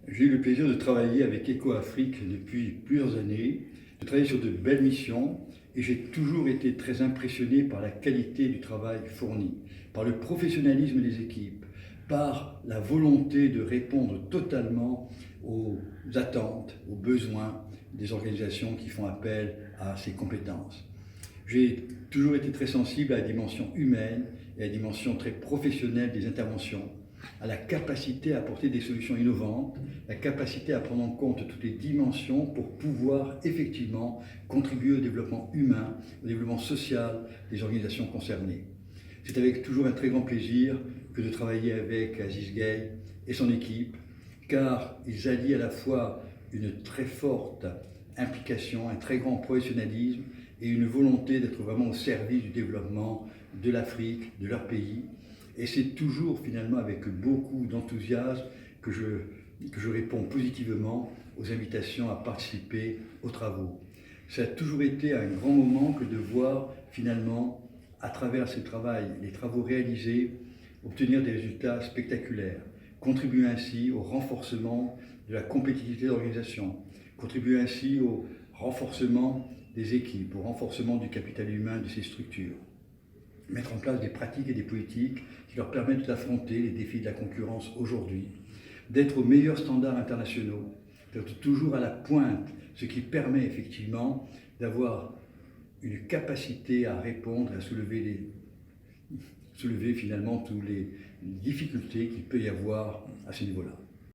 J'ai eu le plaisir de travailler avec EcoAfrique depuis plusieurs années, de travailler sur de belles missions et j'ai toujours été très impressionné par la qualité du travail fourni, par le professionnalisme des équipes, par la volonté de répondre totalement aux attentes, aux besoins des organisations qui font appel à ces compétences. J'ai toujours été très sensible à la dimension humaine et à la dimension très professionnelle des interventions, à la capacité à apporter des solutions innovantes, la capacité à prendre en compte toutes les dimensions pour pouvoir effectivement contribuer au développement humain, au développement social des organisations concernées. C'est avec toujours un très grand plaisir que de travailler avec Aziz Gueye et son équipe, car ils allient à la fois une très forte implication, un très grand professionnalisme et une volonté d'être vraiment au service du développement de l'Afrique, de leur pays. Et c'est toujours finalement avec beaucoup d'enthousiasme que je réponds positivement aux invitations à participer aux travaux. Ça a toujours été un grand moment que de voir finalement, à travers ces travaux réalisés, obtenir des résultats spectaculaires, contribuer ainsi au renforcement de la compétitivité de l'organisation, contribuer ainsi au renforcement des équipes, au renforcement du capital humain de ces structures, mettre en place des pratiques et des politiques qui leur permettent d'affronter les défis de la concurrence aujourd'hui, d'être aux meilleurs standards internationaux, d'être toujours à la pointe, ce qui permet effectivement d'avoir une capacité à répondre, à soulever finalement toutes les difficultés qu'il peut y avoir à ce niveau-là.